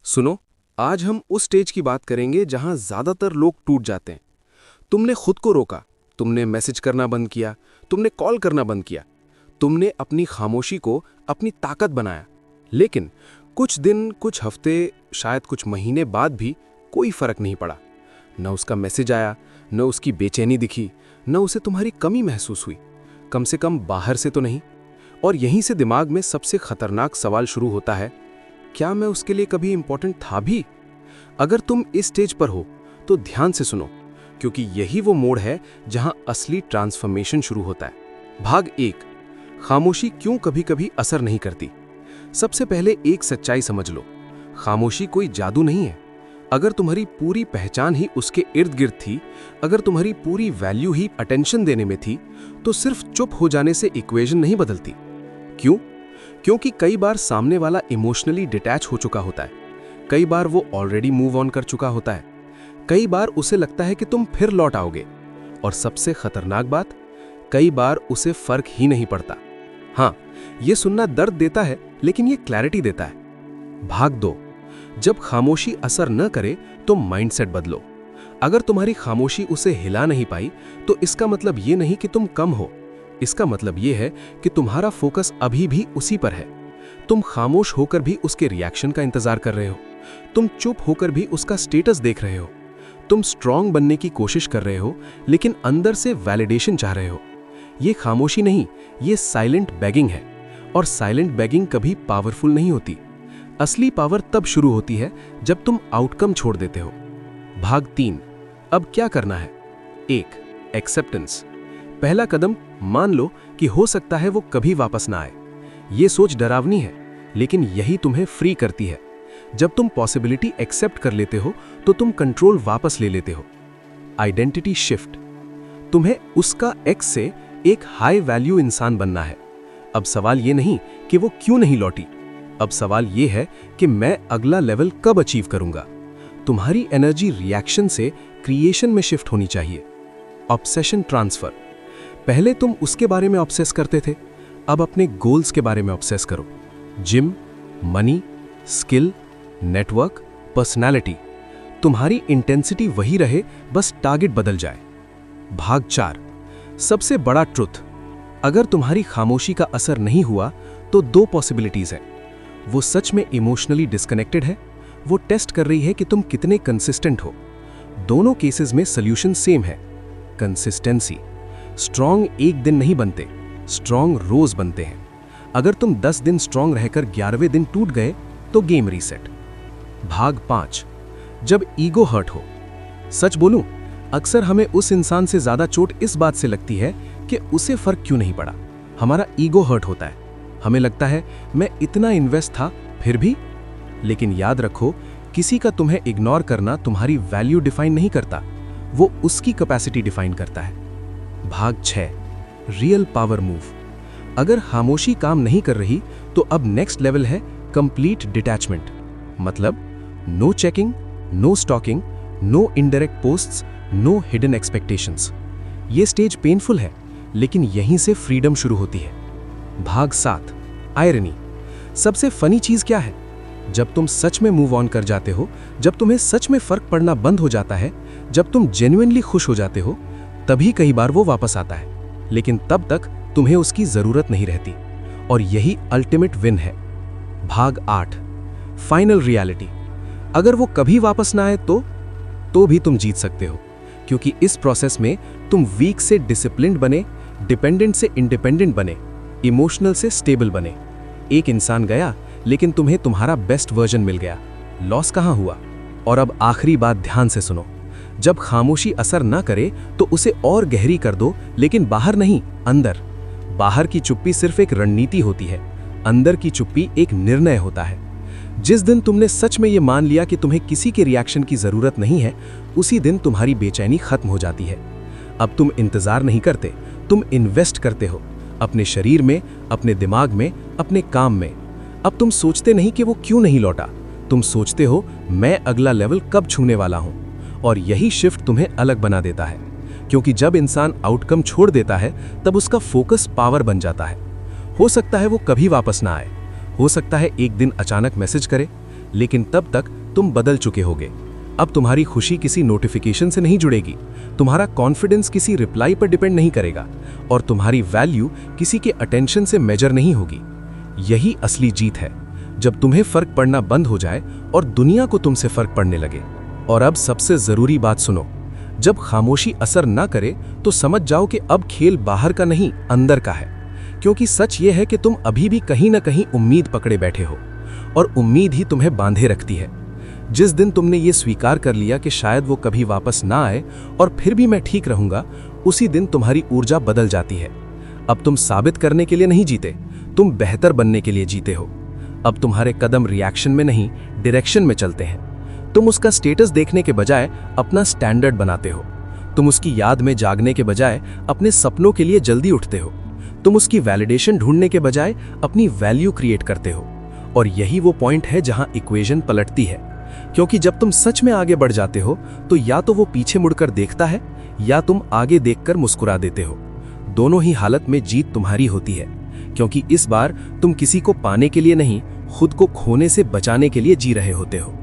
सुनो, आज हम उस स्टेज की बात करेंगे जहां ज्यादातर लोग टूट जाते हैं। तुमने खुद को रोका, तुमने मैसेज करना बंद किया, तुमने कॉल करना बंद किया, तुमने अपनी खामोशी को अपनी ताकत बनाया। लेकिन कुछ दिन, कुछ हफ्ते, शायद कुछ महीने बाद भी कोई फर्क नहीं पड़ा। न उसका मैसेज आया, न उसकी बेचैनी दिखी, न उसे तुम्हारी कमी महसूस हुई, कम से कम बाहर से तो नहीं। और यहीं से दिमाग में सबसे खतरनाक सवाल शुरू होता है, क्या मैं उसके लिए कभी इंपॉर्टेंट था भी? अगर तुम इस स्टेज पर हो तो ध्यान से सुनो, क्योंकि यही वो मोड़ है जहां असली ट्रांसफॉर्मेशन शुरू होता है। भाग 1, खामोशी क्यों कभी कभी असर नहीं करती। सबसे पहले एक सच्चाई समझ लो, खामोशी कोई जादू नहीं है। अगर तुम्हारी पूरी पहचान ही उसके इर्द गिर्द थी, अगर तुम्हारी पूरी वैल्यू ही अटेंशन देने में थी, तो सिर्फ चुप हो जाने से इक्वेशन नहीं बदलती। क्यों? क्योंकि कई बार सामने वाला इमोशनली डिटैच हो चुका होता है, कई बार वो ऑलरेडी मूव ऑन कर चुका होता है, कई बार उसे लगता है कि तुम फिर लौट आओगे, और सबसे खतरनाक बात, कई बार उसे फर्क ही नहीं पड़ता। हाँ, ये सुनना दर्द देता है, लेकिन ये क्लैरिटी देता है। भाग 2, जब खामोशी असर न करे तो माइंडसेट बदलो। अगर तुम्हारी खामोशी उसे हिला नहीं पाई, तो इसका मतलब ये नहीं कि तुम कम हो, इसका मतलब ये है कि तुम्हारा फोकस अभी भी उसी पर है। तुम खामोश होकर भी उसके रिएक्शन का इंतजार कर रहे हो, तुम चुप होकर भी उसका स्टेटस देख रहे हो, तुम स्ट्रांग बनने की कोशिश कर रहे हो, लेकिन अंदर से वैलिडेशन चाह रहे हो। ये खामोशी नहीं, ये साइलेंट बेगिंग है, और साइलेंट बेगिंग कभी पावरफुल नहीं होती। असली पावर तब शुरू होती है जब तुम आउटकम छोड़ देते हो। भाग 3, अब क्या करना है? 1, एक्सेप्टेंस। पहला कदम, मान लो कि हो सकता है वो कभी वापस ना आए। ये सोच डरावनी है, लेकिन यही तुम्हें फ्री करती है। जब तुम पॉसिबिलिटी एक्सेप्ट कर लेते हो, तो तुम कंट्रोल वापस ले लेते हो। Identity shift. तुम्हें उसका एक्स से एक हाई वैल्यू इंसान बनना है। अब सवाल ये नहीं कि वो क्यों नहीं लौटी, अब सवाल ये है कि मैं अगला लेवल कब अचीव करूंगा। तुम्हारी एनर्जी रिएक्शन से क्रिएशन में शिफ्ट होनी चाहिए। Obsession transfer. पहले तुम उसके बारे में ऑब्सेस करते थे, अब अपने गोल्स के बारे में ऑब्सेस करो। Gym, money, skill, network, personality. तुम्हारी इंटेंसिटी वही रहे, बस टारगेट बदल जाए। भाग 4, सबसे बड़ा ट्रुथ। अगर तुम्हारी खामोशी का असर नहीं हुआ, तो 2 पॉसिबिलिटीज हैं। वो सच में इमोशनली डिस्कनेक्टेड है, वो टेस्ट कर रही है कि तुम कितने कंसिस्टेंट हो। दोनों केसेस में सोल्यूशन सेम है, कंसिस्टेंसी। स्ट्रॉन्ग एक दिन नहीं बनते, स्ट्रॉन्ग रोज बनते हैं। अगर तुम 10 दिन स्ट्रॉन्ग रहकर 11वें दिन टूट गए, तो गेम रीसेट। भाग 5, जब ईगो हर्ट हो। सच बोलूं, अक्सर हमें उस इंसान से ज्यादा चोट इस बात से लगती है कि उसे फर्क क्यों नहीं पड़ा। हमारा ईगो हर्ट होता है, हमें लगता है मैं इतना इन्वेस्ट था फिर भी। लेकिन याद रखो, किसी का तुम्हें इग्नोर करना तुम्हारी वैल्यू डिफाइन नहीं करता, वो उसकी कैपेसिटी डिफाइन करता है। भाग 6, रियल पावर मूव। अगर खामोशी काम नहीं कर रही, तो अब नेक्स्ट लेवल है कंप्लीट डिटैचमेंट। मतलब no checking, no stalking, no indirect posts, no hidden expectations. ये स्टेज पेनफुल है, लेकिन यहीं से फ्रीडम शुरू होती है। भाग 7, आयरनी। सबसे फनी चीज क्या है? जब तुम सच में मूव ऑन कर जाते हो, जब तुम्हें सच में फर्क पड़ना बंद हो जाता है, जब तुम जेन्युइनली खुश हो जाते हो, तभी कई बार वो वापस आता है। लेकिन तब तक तुम्हें उसकी जरूरत नहीं रहती, और यही अल्टीमेट विन है। भाग 8, फाइनल रियलिटी। अगर वो कभी वापस ना आए तो भी तुम जीत सकते हो, क्योंकि इस प्रोसेस में तुम वीक से डिसिप्लिन्ड बने, डिपेंडेंट से इंडिपेंडेंट बने, इमोशनल से स्टेबल बने। एक इंसान गया, लेकिन तुम्हें तुम्हारा बेस्ट वर्जन मिल गया। लॉस कहाँ हुआ? और अब आखिरी बात ध्यान से सुनो, जब खामोशी असर ना करे तो उसे और गहरी कर दो, लेकिन बाहर नहीं, अंदर। बाहर की चुप्पी सिर्फ एक रणनीति होती है, अंदर की चुप्पी एक निर्णय होता है। जिस दिन तुमने सच में ये मान लिया कि तुम्हें किसी के रिएक्शन की जरूरत नहीं है, उसी दिन तुम्हारी बेचैनी खत्म हो जाती है। अब तुम इंतजार नहीं करते, तुम इन्वेस्ट करते हो, अपने शरीर में, अपने दिमाग में, अपने काम में। अब तुम सोचते नहीं कि वो क्यों नहीं लौटा, तुम सोचते हो मैं अगला लेवल कब छूने वाला हूं। और यही शिफ्ट तुम्हें अलग बना देता है, क्योंकि जब इंसान आउटकम छोड़ देता है, तब उसका फोकस पावर बन जाता है। हो सकता है वो कभी वापस ना आए, हो सकता है एक दिन अचानक मैसेज करे, लेकिन तब तक तुम बदल चुके होगे। अब तुम्हारी खुशी किसी नोटिफिकेशन से नहीं जुड़ेगी, तुम्हारा कॉन्फिडेंस किसी रिप्लाई पर डिपेंड नहीं करेगा, और तुम्हारी वैल्यू किसी के अटेंशन से मेजर नहीं होगी। यही असली जीत है, जब तुम्हें फर्क पड़ना बंद हो जाए और दुनिया को तुमसे फर्क पड़ने लगे। और अब सबसे जरूरी बात सुनो, जब खामोशी असर ना करे तो समझ जाओ कि अब खेल बाहर का नहीं, अंदर का है। क्योंकि सच यह है कि तुम अभी भी कहीं ना कहीं उम्मीद पकड़े बैठे हो, और उम्मीद ही तुम्हें बांधे रखती है। जिस दिन तुमने ये स्वीकार कर लिया कि शायद वो कभी वापस ना आए और फिर भी मैं ठीक रहूंगा, उसी दिन तुम्हारी ऊर्जा बदल जाती है। अब तुम साबित करने के लिए नहीं जीते, तुम बेहतर बनने के लिए जीते हो। अब तुम्हारे कदम रिएक्शन में नहीं, डायरेक्शन में चलते हैं। तुम उसका स्टेटस देखने के बजाय अपना स्टैंडर्ड बनाते हो। तुम उसकी याद में जागने के बजाय अपने सपनों के लिए जल्दी उठते हो। तुम उसकी वैलिडेशन ढूंढने के बजाय अपनी वैल्यू क्रिएट करते हो। और यही वो पॉइंट है जहां इक्वेशन पलटती है। क्योंकि जब तुम सच में आगे बढ़ जाते हो तो या तो वो पीछे मुड़कर देखता है, या तुम आगे देखकर मुस्कुरा देते हो। दोनों ही हालत में जीत तुम्हारी होती है, क्योंकि इस बार तुम किसी को पाने के लिए नहीं, खुद को खोने से बचाने के लिए जी रहे होते हो।